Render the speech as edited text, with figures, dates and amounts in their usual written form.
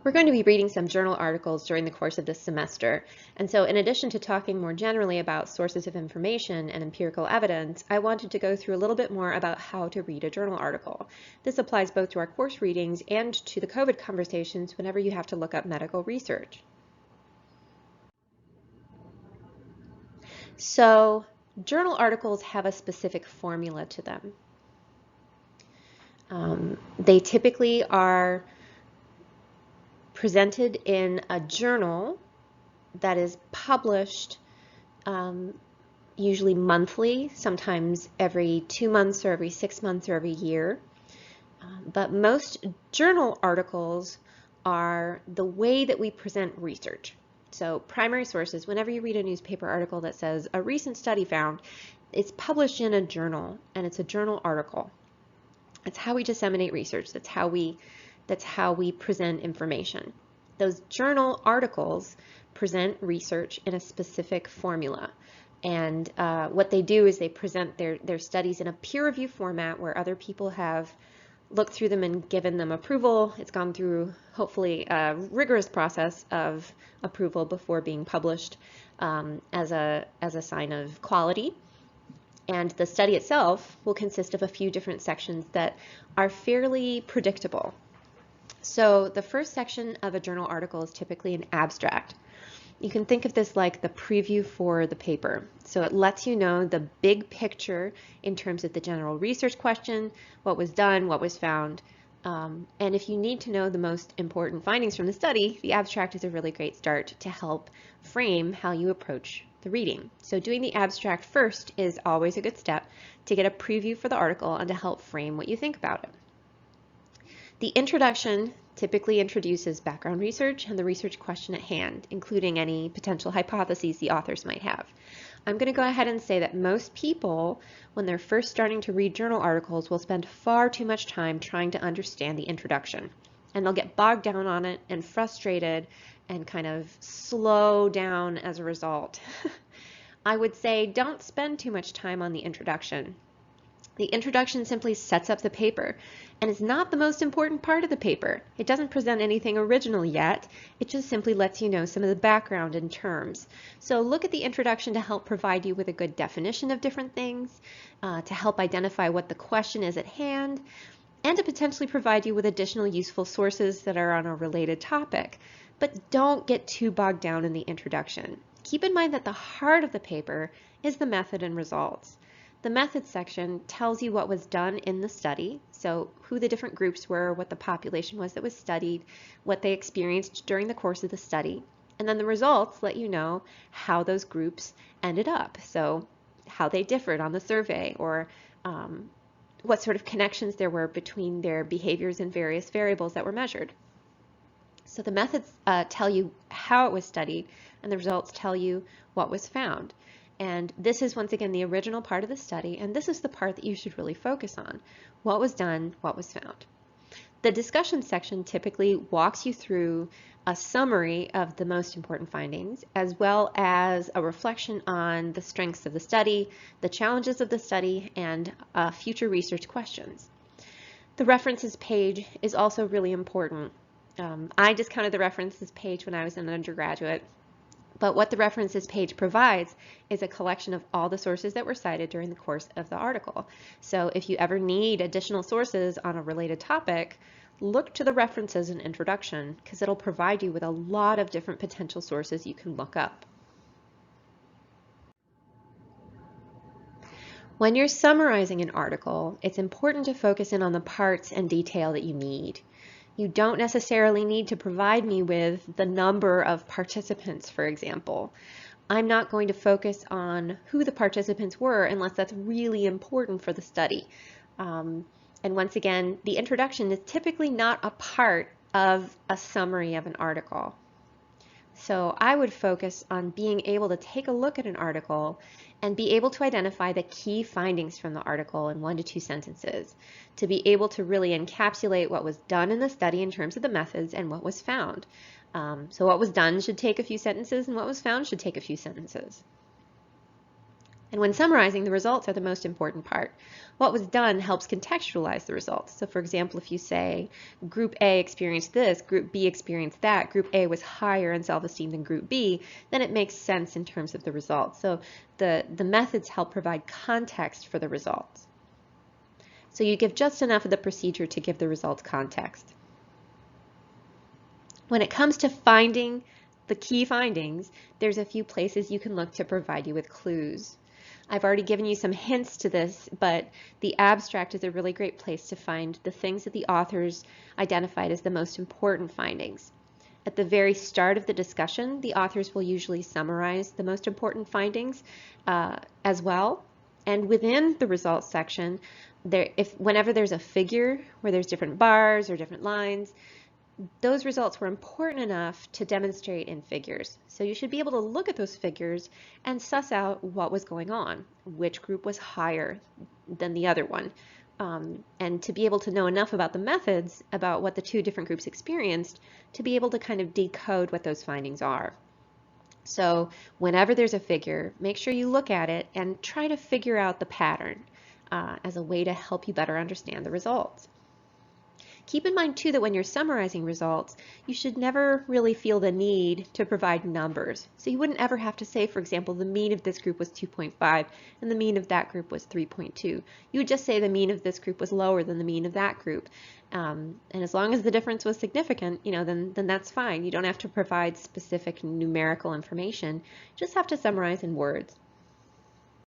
We're going to be reading some journal articles during the course of this semester, and so in addition to talking more generally about sources of information and empirical evidence, I wanted to go through a little bit more about how to read a journal article. This applies both to our course readings and to the COVID conversations whenever you have to look up medical research. So, journal articles have a specific formula to them. They typically are presented in a journal that is published usually monthly, sometimes every 2 months or every 6 months or every year. But most journal articles are the way that we present research. So primary sources, whenever you read a newspaper article that says a recent study found, it's published in a journal and it's a journal article. It's how we disseminate research. That's how we present information. Those journal articles present research in a specific formula. And what they do is they present their studies in a peer review format where other people have looked through them and given them approval. It's gone through, hopefully, a rigorous process of approval before being published as a sign of quality. And the study itself will consist of a few different sections that are fairly predictable. So the first section of a journal article is typically an abstract. You can think of this like the preview for the paper. So it lets you know the big picture in terms of the general research question, what was done, what was found. And if you need to know the most important findings from the study, the abstract is a really great start to help frame how you approach the reading. So doing the abstract first is always a good step to get a preview for the article and to help frame what you think about it. The introduction typically introduces background research and the research question at hand, including any potential hypotheses the authors might have. I'm going to go ahead and say that most people, when they're first starting to read journal articles, will spend far too much time trying to understand the introduction. And they'll get bogged down on it and frustrated and kind of slow down as a result. I would say don't spend too much time on the introduction. The introduction simply sets up the paper, and it's not the most important part of the paper. It doesn't present anything original yet. It just simply lets you know some of the background and terms. So look at the introduction to help provide you with a good definition of different things, to help identify what the question is at hand, and to potentially provide you with additional useful sources that are on a related topic. But don't get too bogged down in the introduction. Keep in mind that the heart of the paper is the method and results. The methods section tells you what was done in the study, so who the different groups were, what the population was that was studied, what they experienced during the course of the study, and then the results let you know how those groups ended up, so how they differed on the survey, or what sort of connections there were between their behaviors and various variables that were measured. So the methods tell you how it was studied, and the results tell you what was found. And this is, once again, the original part of the study, and this is the part that you should really focus on. What was done, what was found. The discussion section typically walks you through a summary of the most important findings, as well as a reflection on the strengths of the study, the challenges of the study, and future research questions. The references page is also really important. I discounted the references page when I was an undergraduate. But what the references page provides is a collection of all the sources that were cited during the course of the article. So if you ever need additional sources on a related topic, look to the references and introduction, because it'll provide you with a lot of different potential sources you can look up. When you're summarizing an article, it's important to focus in on the parts and detail that you need. You don't necessarily need to provide me with the number of participants, for example. I'm not going to focus on who the participants were unless that's really important for the study. And once again, the introduction is typically not a part of a summary of an article. So I would focus on being able to take a look at an article and be able to identify the key findings from the article in 1 to 2 sentences, to be able to really encapsulate what was done in the study in terms of the methods and what was found. So what was done should take a few sentences, and what was found should take a few sentences. And when summarizing, the results are the most important part. What was done helps contextualize the results. So for example, if you say group A experienced this, group B experienced that, group A was higher in self-esteem than group B, then it makes sense in terms of the results. So the methods help provide context for the results. So you give just enough of the procedure to give the results context. When it comes to finding the key findings, there's a few places you can look to provide you with clues. I've already given you some hints to this, but the abstract is a really great place to find the things that the authors identified as the most important findings. At the very start of the discussion, the authors will usually summarize the most important findings as well. And within the results section, whenever there's a figure where there's different bars or different lines, those results were important enough to demonstrate in figures. So you should be able to look at those figures and suss out what was going on, which group was higher than the other one, and to be able to know enough about the methods, about what the two different groups experienced, to be able to kind of decode what those findings are. So whenever there's a figure, make sure you look at it and try to figure out the pattern as a way to help you better understand the results. Keep in mind too that when you're summarizing results, you should never really feel the need to provide numbers. So you wouldn't ever have to say, for example, the mean of this group was 2.5 and the mean of that group was 3.2. You would just say the mean of this group was lower than the mean of that group. And as long as the difference was significant, then that's fine. You don't have to provide specific numerical information. You just have to summarize in words.